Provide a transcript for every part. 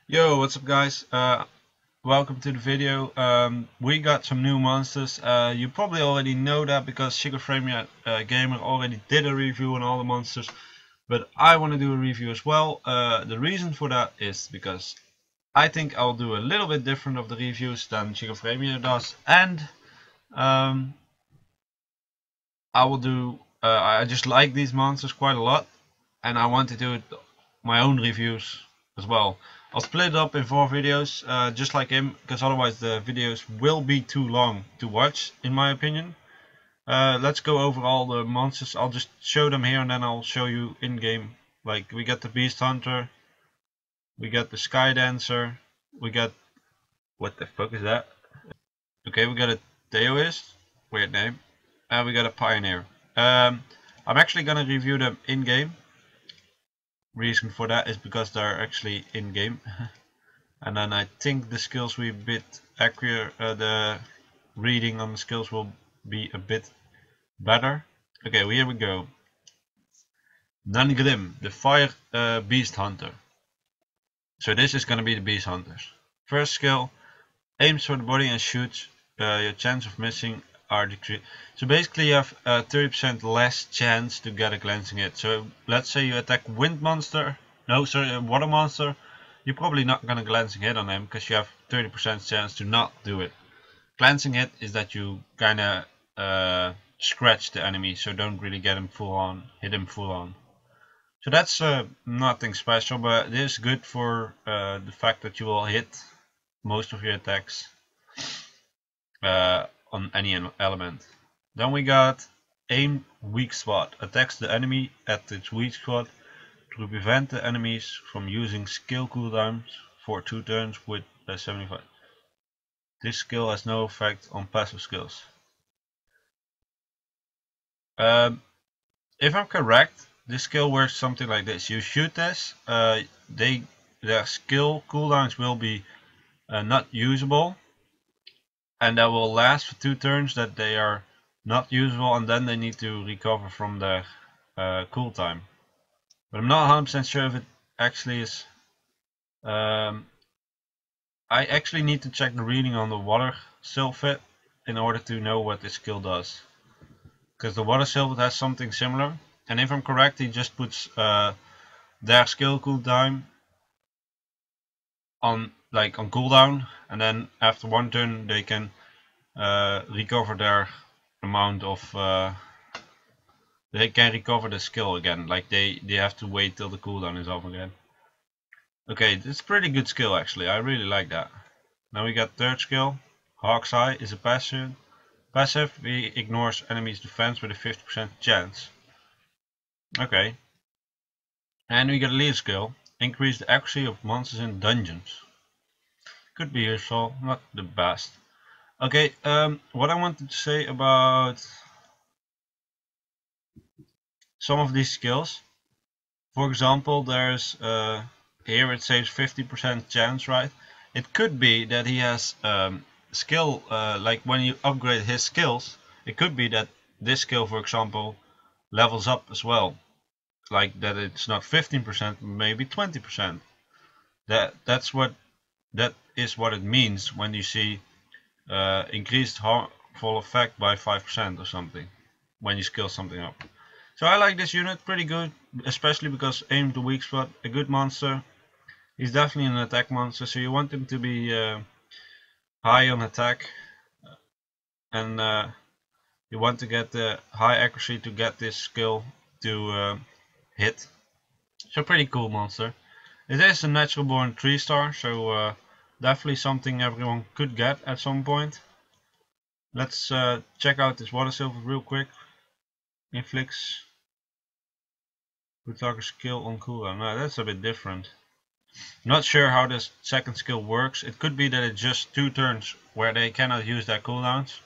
Yo, what's up guys? Welcome to the video. We got some new monsters. You probably already know that because Schizophrenia Gamer already did a review on all the monsters. But I want to do a review as well. The reason for that is because I think I'll do a little bit different of the reviews than Schizophrenia does. And um, I will do, I just like these monsters quite a lot. And I want to do it my own reviews as well. I'll split it up in 4 videos, just like him, because otherwise the videos will be too long to watch, in my opinion. Let's go over all the monsters. I'll just show them here and then I'll show you in game. Like, we got the Beast Hunter, we got the Sky Dancer, we got, what the fuck is that? Okay, we got a Taoist, weird name, and we got a Pioneer. I'm actually gonna review them in game. Reason for that is because they're actually in game. And then I think the skills will be a bit accurate, the reading on the skills will be a bit better. Okay, well, here we go. Nangrim, the Fire Beast Hunter. So this is gonna be the Beast Hunters. First skill, aims for the body and shoots. Your chance of missing are decreased. So basically you have 30% less chance to get a glancing hit. So let's say you attack wind monster, no sorry, water monster. You're probably not gonna glancing hit on him because you have 30% chance to not do it. Glancing hit is that you kinda scratch the enemy, so don't really get him full on, hit him full on. So that's nothing special, but it is good for the fact that you will hit most of your attacks on any element. Then we got aim weak spot, attacks the enemy at its weak spot to prevent the enemies from using skill cooldowns for 2 turns with 75. This skill has no effect on passive skills. If I'm correct, this skill works something like this. You shoot this, their skill cooldowns will be not usable, and that will last for 2 turns that they are not usable, and then they need to recover from their cool time. But I'm not 100% sure if it actually is. I actually need to check the reading on the water sylphid in order to know what this skill does. Because the water sylphid has something similar, and if I'm correct, he just puts their skill cooldown on cooldown, and then after 1 turn they can recover their amount of they can recover the skill again. Like they have to wait till the cooldown is off again. Okay, it's pretty good skill actually. I really like that. Now we got third skill. Hawk's Eye is a passive. Passive, he ignores enemies' defense with a 50% chance. Okay. And we got a lead skill. Increase the accuracy of monsters in dungeons. Could be useful, not the best. Okay, what I wanted to say about some of these skills. For example, there's here it says 50% chance, right? It could be that he has skill, like when you upgrade his skills, it could be that this skill, for example, levels up as well. Like that it's not 15%, maybe 20%. That is what it means when you see increased harmful effect by 5% or something when you skill something up. So I like this unit, pretty good, especially because aim to weak spot, a good monster. He's definitely an attack monster, so you want him to be high on attack, and you want to get the high accuracy to get this skill to hit. So pretty cool monster. It is a natural born 3-star, so definitely something everyone could get at some point. Let's check out this water sylphid real quick. Inflicts put target skill on cooldown. No, that's a bit different. Not sure how this second skill works. It could be that it's just 2 turns where they cannot use their cooldowns.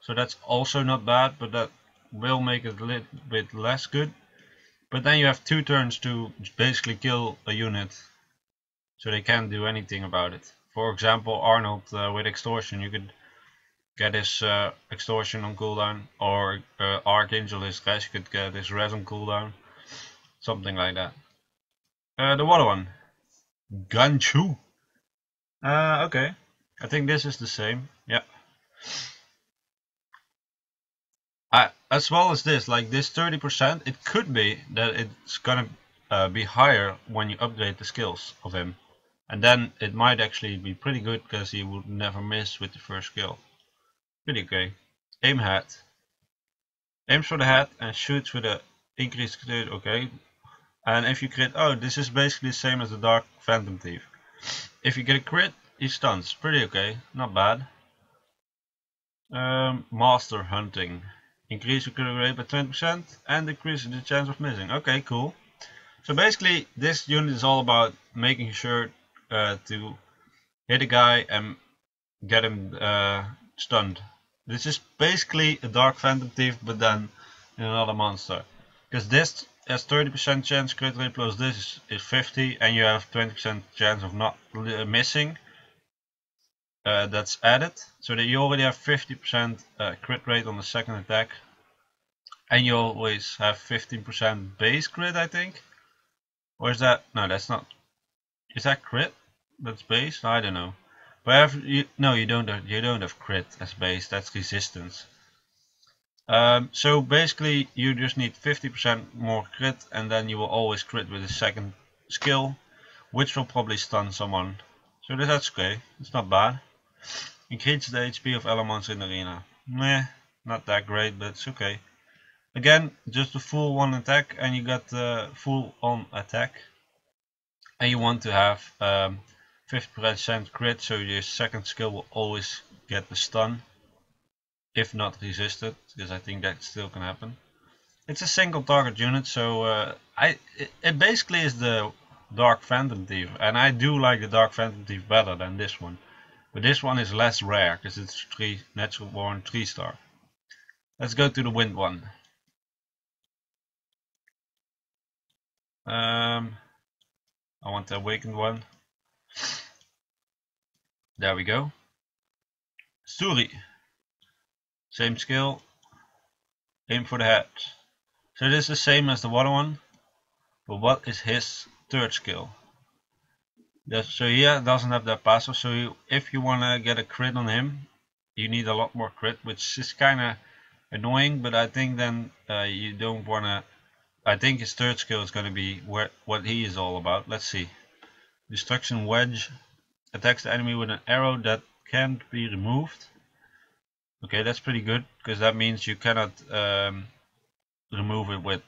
So that's also not bad, but that will make it a little bit less good. But then you have 2 turns to basically kill a unit. So they can't do anything about it. For example, Arnold with extortion, you could get his extortion on cooldown, or Archangel his res, you could get his res on cooldown. Something like that. The water one. Ganchu. Okay. I think this is the same. Yeah. As well as this, like this 30%, it could be that it's gonna be higher when you upgrade the skills of him. And then it might actually be pretty good because he would never miss with the first skill. Pretty okay. Aim hat. Aims for the head and shoots with a increased crit, okay. And if you crit, oh, this is basically the same as the Dark Phantom Thief. If you get a crit, he stuns. Pretty okay, not bad. Master Hunting. Increase your crit rate by 20% and decrease the chance of missing. Okay, cool. So basically, this unit is all about making sure to hit a guy and get him stunned. This is basically a Dark Phantom Thief, but then in another monster. Because this has 30% chance crit rate plus this is 50, and you have 20% chance of not missing. That's added, so that you already have 50% crit rate on the second attack, and you always have 15% base crit, I think. Or is that, no, that's not, is that crit? That's base? I don't know. But no, you don't have crit as base. That's resistance. So basically, you just need 50% more crit, and then you will always crit with the second skill, which will probably stun someone. So that's okay. It's not bad. Increase the HP of elements in the arena. Meh, not that great, but it's okay. Again, just a full one attack, and you got the full on attack. And you want to have 50% crit, so your second skill will always get the stun, if not resisted, because I think that still can happen. It's a single target unit, so it basically is the Dark Phantom Thief, and I do like the Dark Phantom Thief better than this one. But this one is less rare, because it's natural born 3-star. Let's go to the wind one. I want the awakened one. There we go. Suri. Same skill. Aim for the head. So this is the same as the other one. But what is his third skill? So he doesn't have that passive. So if you want to get a crit on him, you need a lot more crit, which is kind of annoying. But I think then you don't want to. I think his third skill is going to be what he is all about. Let's see. Destruction Wedge attacks the enemy with an arrow that can't be removed. Okay, that's pretty good, because that means you cannot remove it with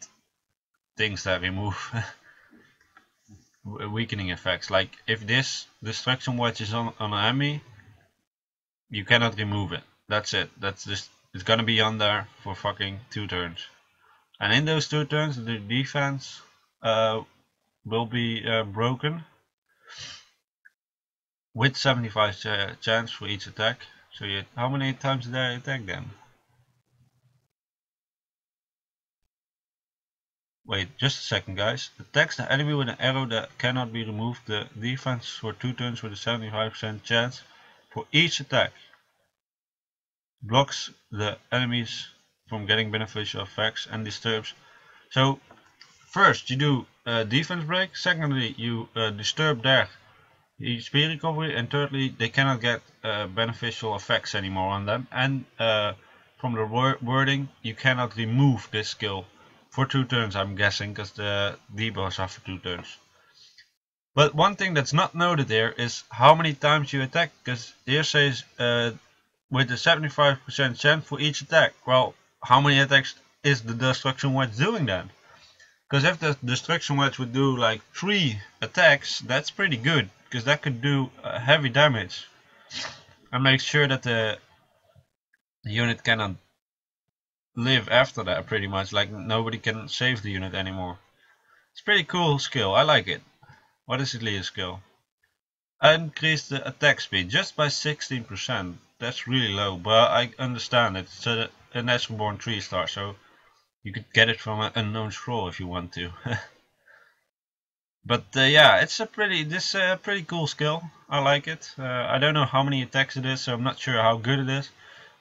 things that remove weakening effects. Like if this Destruction Wedge is on an enemy, you cannot remove it. That's it. That's just, it's gonna be on there for fucking 2 turns. And in those 2 turns, the defense will be broken with 75 chance for each attack. So how many times did I attack then? Wait, just a second, guys. Attacks the enemy with an arrow that cannot be removed. The defense for 2 turns with a 75% chance for each attack. Blocks the enemies from getting beneficial effects and disturbs. So first you do defense break. Secondly, you disturb their HP recovery, and thirdly, they cannot get beneficial effects anymore on them. And from the wording, you cannot remove this skill for 2 turns, I'm guessing, because the debuffs are for 2 turns. But one thing that's not noted here is how many times you attack, because here says with a 75% chance for each attack. Well, how many attacks is the Destruction Wedge doing then? Because if the Destruction Wedge would do like 3 attacks, that's pretty good, because that could do heavy damage and make sure that the unit cannot live after that, pretty much. Like nobody can save the unit anymore. It's pretty cool skill. I like it. What is Elia's skill? Increase the attack speed just by 16%. That's really low, but I understand it's a natural born 3-star, so you could get it from an unknown scroll if you want to. But yeah, it's a pretty cool skill. I like it. I don't know how many attacks it is, so I'm not sure how good it is.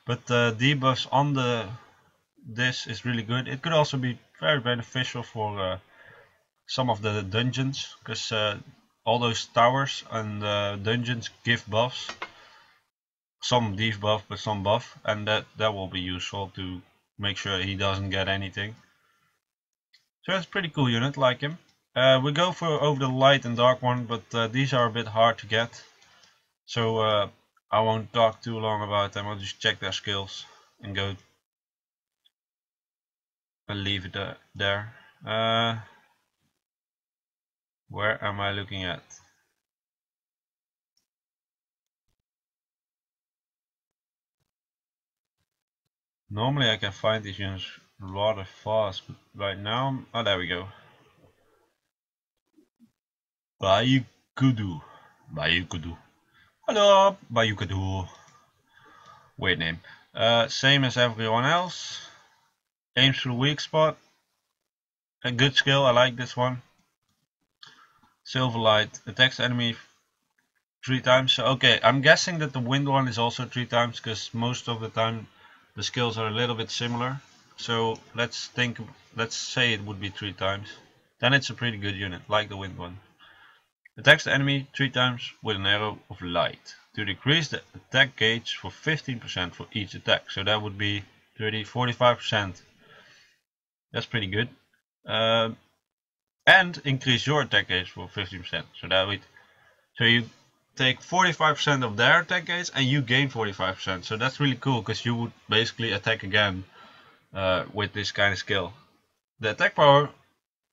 But the debuffs on this is really good. It could also be very beneficial for some of the dungeons, because all those towers and dungeons give buffs. Some debuff, but some buff, and that will be useful to make sure he doesn't get anything. So it's a pretty cool unit, like him. We go for over the light and dark one, but these are a bit hard to get. So I won't talk too long about them. I'll just check their skills and go and leave it there. Where am I looking at? Normally I can find these units rather fast, but right now, oh, there we go. Bayukudu. Hello, Bayukudu. Weird name. Same as everyone else. Aims for the weak spot. A good skill, I like this one. Silverlight attacks the enemy 3 times. So okay, I'm guessing that the wind one is also 3 times, because most of the time the skills are a little bit similar. So let's say it would be 3 times. Then it's a pretty good unit, like the wind one. Attacks the enemy 3 times with an arrow of light to decrease the attack gauge for 15% for each attack. So that would be 30, 45%. That's pretty good. And increase your attack gauge for 15%. So you take 45% of their attack gauge and you gain 45%. So that's really cool, because you would basically attack again with this kind of skill. The attack power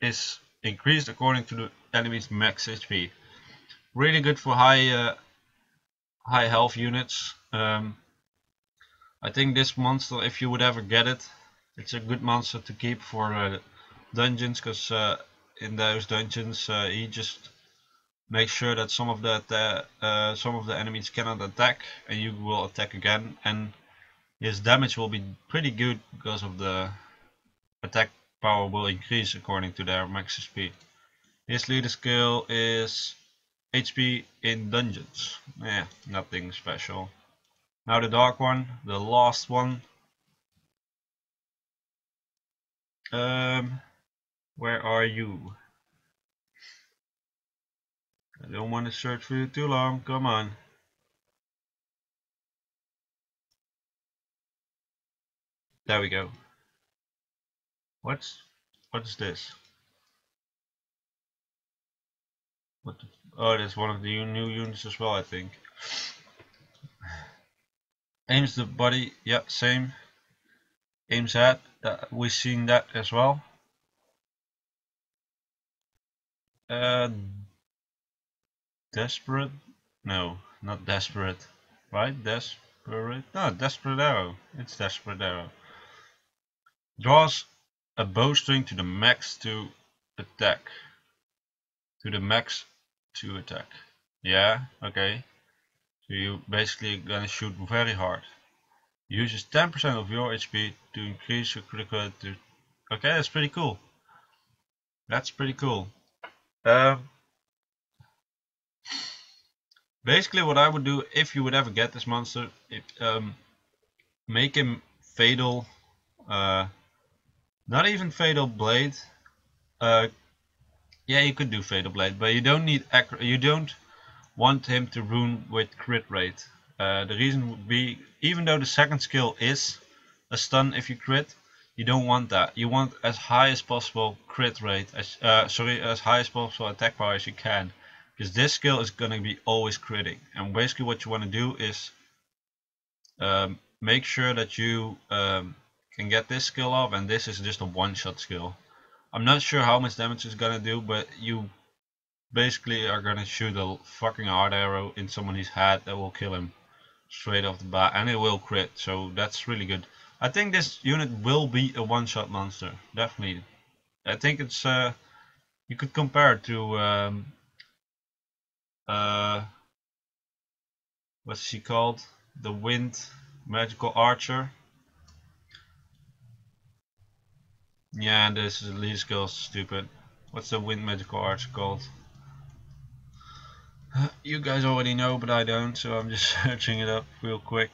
is increased according to the enemy's max HP. Really good for high health units. I think this monster, if you would ever get it, it's a good monster to keep for dungeons, because in those dungeons he just makes sure that some of the enemies cannot attack, and you will attack again, and his damage will be pretty good because of the attack power will increase according to their max HP. His leader skill is HP in dungeons. Yeah, nothing special. Now the dark one, the last one. Where are you? I don't want to search for you too long, come on. There we go. What is this? Oh, that's one of the new units as well, I think. Aims the body, yeah, same. Aims head, we've seen that as well. Desperate? No, not desperate. Right? Desperate? No, Desperado. It's Desperado. Draws a bowstring to the max to attack. To the max to attack. Yeah, okay. So you basically gonna shoot very hard. Uses 10% of your HP to increase your critical to. Okay, that's pretty cool. That's pretty cool. Basically what I would do if you would ever get this monster, make him fatal, not even fatal blade. Yeah, you could do fatal blade, but you don't want him to rune with crit rate. The reason would be, even though the second skill is a stun if you crit, you don't want that. You want as high as possible crit rate, as high as possible attack power as you can, because this skill is gonna be always critting. And basically what you want to do is make sure that you can get this skill off, and this is just a one-shot skill. I'm not sure how much damage it's gonna do, but you basically are gonna shoot a fucking hard arrow in someone's head that will kill him straight off the bat, and it will crit, so that's really good. I think this unit will be a one-shot monster, definitely. I think it's you could compare it to what's she called? The Wind Magical Archer. Yeah, this is lead skill stupid. What's the Wind Magical Archer called? You guys already know, but I don't, so I'm just searching it up real quick.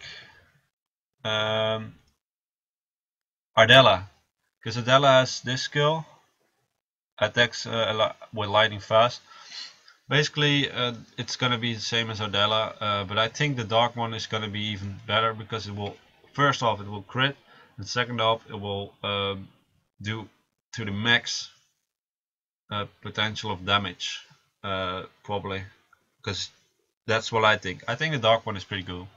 Ardella, because Ardella has this skill, attacks with lightning fast. Basically, it's gonna be the same as Ardella, but I think the dark one is gonna be even better because it will, first off, it will crit, and second off, it will do to the max potential of damage, probably, because that's what I think. I think the dark one is pretty cool.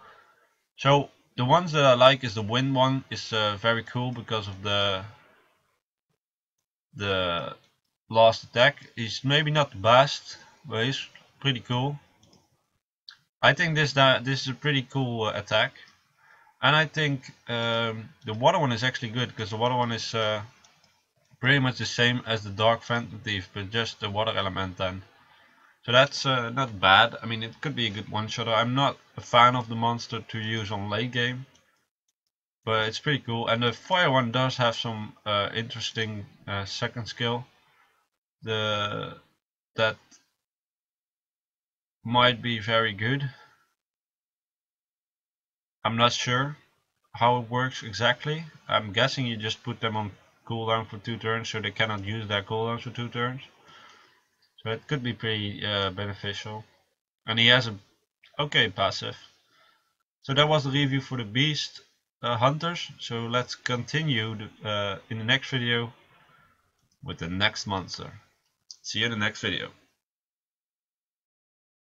So the ones that I like is the wind one is very cool because of the last attack. He's maybe not the best, but he's pretty cool. I think this is a pretty cool attack, and I think the water one is actually good because the water one is pretty much the same as the dark phantom thief, but just the water element then. So that's not bad. I mean, it could be a good one-shotter. I'm not a fan of the monster to use on late game, but it's pretty cool. And the fire one does have some interesting second skill. That might be very good. I'm not sure how it works exactly. I'm guessing you just put them on cooldown for 2 turns so they cannot use their cooldowns for 2 turns. So it could be pretty beneficial. And he has a okay passive. So that was the review for the beast hunters. So let's continue in the next video with the next monster. See you in the next video.